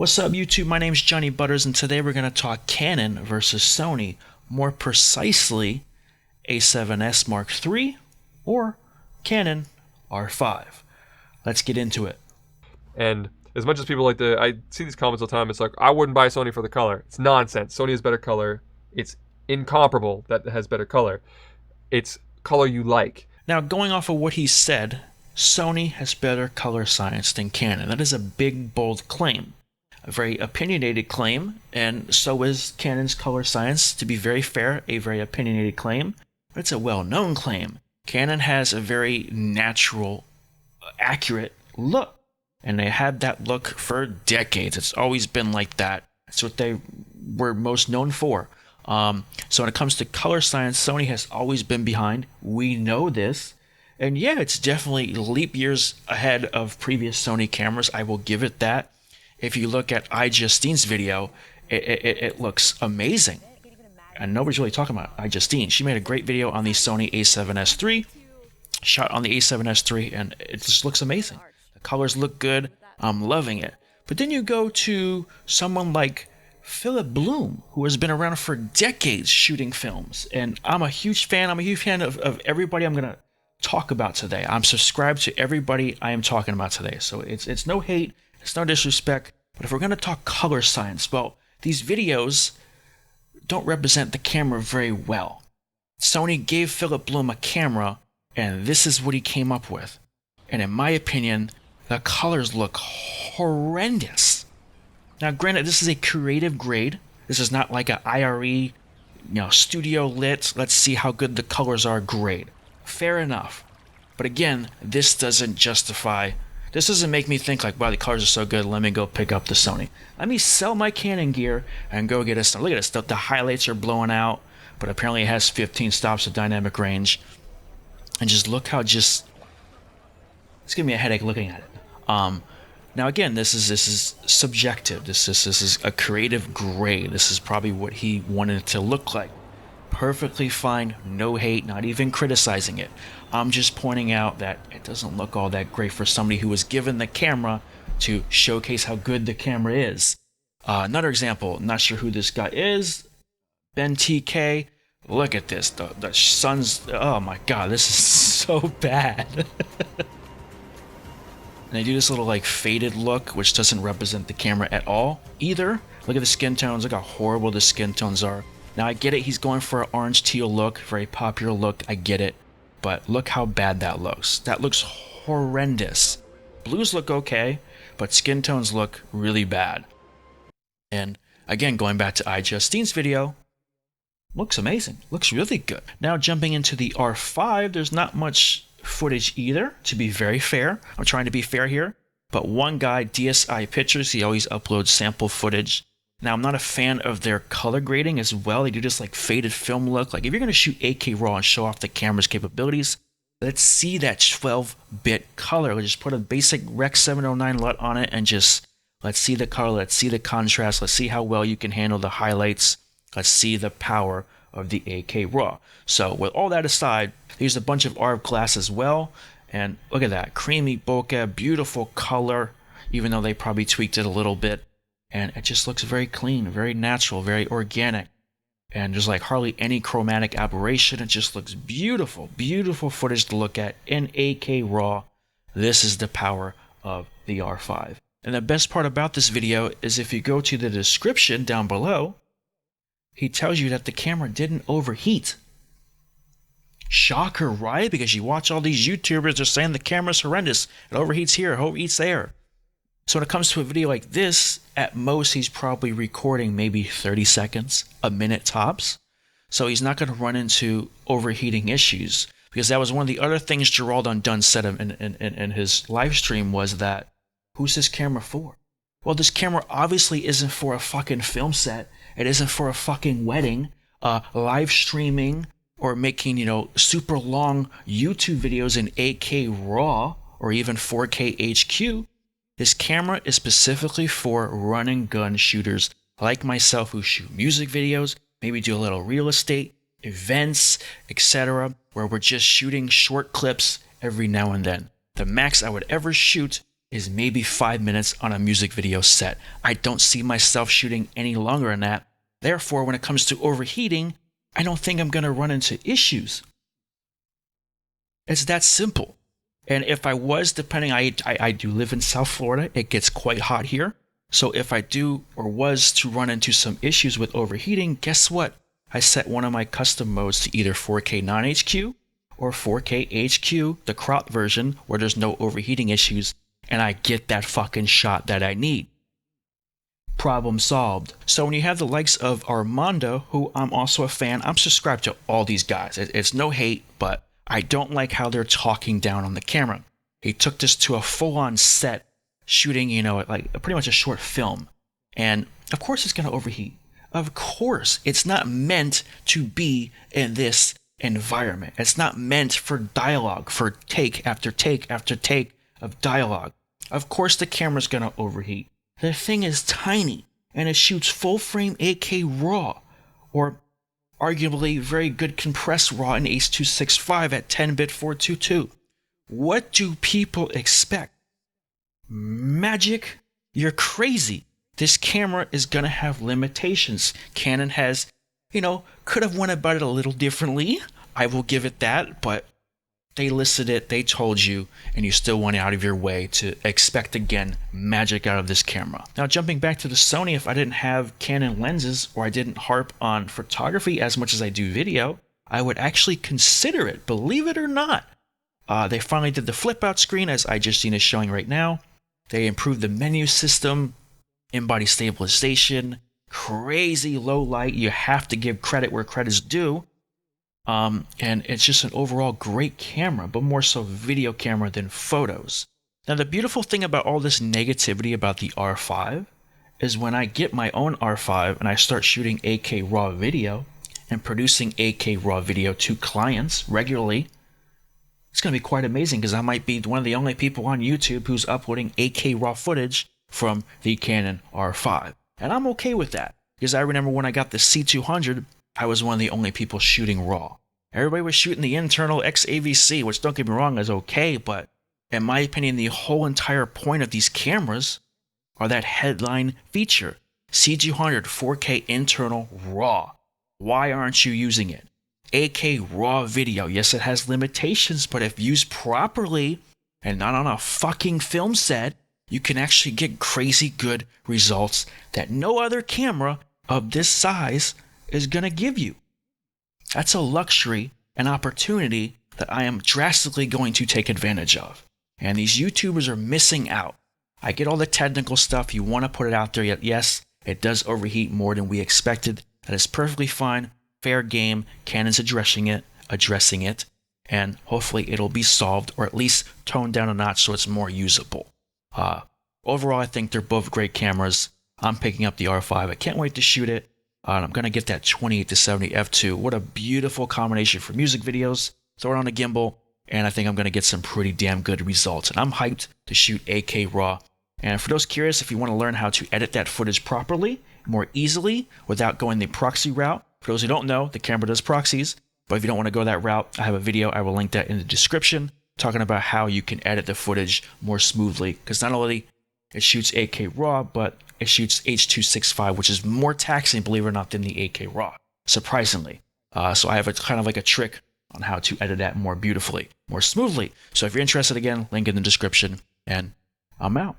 What's up YouTube, my name's Johnny Butters and today we're going to talk Canon versus Sony, more precisely A7s Mark III or Canon R5. Let's get into it. And as much as people like to, I see these comments all the time, it's like, I wouldn't buy Sony for the color. It's nonsense. Sony has better color. It's incomparable that it has better color. It's color you like. Now going off of what he said, Sony has better color science than Canon. That is a big, bold claim. A very opinionated claim, and so is Canon's color science. To be very fair, a very opinionated claim, but it's a well-known claim. Canon has a very natural, accurate look, and they had that look for decades. It's always been like that. That's what they were most known for. So when it comes to color science, Sony has always been behind. We know this. And yeah, it's definitely leap years ahead of previous Sony cameras. I will give it that. If you look at iJustine's video, it looks amazing. And nobody's really talking about iJustine. She made a great video on the Sony A7S III, shot on the A7S III, and it just looks amazing. The colors look good. I'm loving it. But then you go to someone like Philip Bloom, who has been around for decades shooting films. And I'm a huge fan. I'm a huge fan of everybody I'm going to talk about today. I'm subscribed to everybody I am talking about today. So it's no hate. It's no disrespect, but if we're going to talk color science, well, these videos don't represent the camera very well. Sony gave Philip Bloom a camera, and this is what he came up with. And in my opinion, the colors look horrendous. Now, granted, this is a creative grade. This is not like an IRE, studio lit, let's see how good the colors are grade. Fair enough. But again, this doesn't justify. This doesn't make me think like, wow, the colors are so good, let me go pick up the Sony. Let me sell my Canon gear and go get a Sony. Look at this, the highlights are blowing out, but apparently it has 15 stops of dynamic range. And just look how it's giving me a headache looking at it. Now again, this is subjective. This is a creative grade. This is probably what he wanted it to look like. Perfectly fine, no hate, not even criticizing it. I'm just pointing out that it doesn't look all that great for somebody who was given the camera to showcase how good the camera is. Another example, not sure who this guy is, Benn TK. Look at this, the sun's, oh my god, this is so bad. And they do this little like faded look, which doesn't represent the camera at all either. Look at the skin tones, look how horrible the skin tones are. Now I get it, he's going for an orange teal look, very popular look, I get it. But look how bad that looks. That looks horrendous. Blues look okay, but skin tones look really bad. And again, going back to iJustine's video, looks amazing. Looks really good. Now jumping into the R5, there's not much footage either, to be very fair. I'm trying to be fair here. But one guy, DSI Pictures, he always uploads sample footage. Now, I'm not a fan of their color grading as well. They do this like faded film look. Like if you're going to shoot 8K RAW and show off the camera's capabilities, let's see that 12-bit color. Let's just put a basic Rec 709 LUT on it and just let's see the color. Let's see the contrast. Let's see how well you can handle the highlights. Let's see the power of the 8K RAW. So with all that aside, there's a bunch of ARB class as well. And look at that. Creamy bokeh, beautiful color, even though they probably tweaked it a little bit. And it just looks very clean, very natural, very organic. And there's like hardly any chromatic aberration. It just looks beautiful, beautiful footage to look at in 8K RAW. This is the power of the R5. And the best part about this video is if you go to the description down below, he tells you that the camera didn't overheat. Shocker, right? Because you watch all these YouTubers, they're saying the camera's horrendous. It overheats here, it overheats there. So when it comes to a video like this, at most he's probably recording maybe 30 seconds, a minute tops. So he's not going to run into overheating issues. Because that was one of the other things Gerald Undone said in his live stream was that, who's this camera for? Well, this camera obviously isn't for a fucking film set. It isn't for a fucking wedding, live streaming, or making, super long YouTube videos in 8K RAW or even 4K HQ. This camera is specifically for run and gun shooters like myself who shoot music videos, maybe do a little real estate, events, etc., where we're just shooting short clips every now and then. The max I would ever shoot is maybe 5 minutes on a music video set. I don't see myself shooting any longer than that. Therefore, when it comes to overheating, I don't think I'm going to run into issues. It's that simple. And if I was, depending, I do live in South Florida. It gets quite hot here. So if I do or was to run into some issues with overheating, guess what? I set one of my custom modes to either 4K non-HQ or 4K HQ, the crop version, where there's no overheating issues, and I get that fucking shot that I need. Problem solved. So when you have the likes of Armando, who I'm also a fan, I'm subscribed to all these guys. It's no hate, but I don't like how they're talking down on the camera. He took this to a full-on set, shooting, like pretty much a short film. And of course it's going to overheat. Of course, it's not meant to be in this environment. It's not meant for dialogue, for take after take after take of dialogue. Of course the camera's going to overheat. The thing is tiny, and it shoots full-frame 8K RAW, or arguably very good compressed RAW in H.265 at 10-bit 422. What do people expect? Magic? You're crazy. This camera is going to have limitations. Canon has, could have went about it a little differently. I will give it that, but they listed it, they told you, and you still went out of your way to expect, again, magic out of this camera. Now, jumping back to the Sony, if I didn't have Canon lenses or I didn't harp on photography as much as I do video, I would actually consider it, believe it or not. They finally did the flip-out screen, as iJustine is showing right now. They improved the menu system, in-body stabilization, crazy low light. You have to give credit where credit's due. And it's just an overall great camera, but more so video camera than photos. Now, the beautiful thing about all this negativity about the R5 is when I get my own R5 and I start shooting 8K RAW video and producing 8K RAW video to clients regularly, it's going to be quite amazing because I might be one of the only people on YouTube who's uploading 8K RAW footage from the Canon R5. And I'm okay with that because I remember when I got the C200, I was one of the only people shooting RAW. Everybody was shooting the internal XAVC, which, don't get me wrong, is okay, but in my opinion, the whole entire point of these cameras are that headline feature. C200 4K internal RAW. Why aren't you using it? 8K RAW video. Yes, it has limitations, but if used properly and not on a fucking film set, you can actually get crazy good results that no other camera of this size is going to give you. That's a luxury, an opportunity that I am drastically going to take advantage of. And these YouTubers are missing out. I get all the technical stuff. You want to put it out there. Yet, yes, it does overheat more than we expected. That is perfectly fine. Fair game. Canon's addressing it. And hopefully it'll be solved or at least toned down a notch so it's more usable. Overall, I think they're both great cameras. I'm picking up the R5. I can't wait to shoot it. I'm going to get that 28-70 f2. What a beautiful combination for music videos. Throw it on a gimbal, and I think I'm going to get some pretty damn good results. And I'm hyped to shoot 8K RAW. And for those curious, if you want to learn how to edit that footage properly, more easily, without going the proxy route, for those who don't know, the camera does proxies. But if you don't want to go that route, I have a video. I will link that in the description, talking about how you can edit the footage more smoothly. Because not only it shoots 8K RAW, but it shoots H.265, which is more taxing, believe it or not, than the 8K RAW, surprisingly. So I have a kind of like a trick on how to edit that more beautifully, more smoothly. So if you're interested, again, link in the description, and I'm out.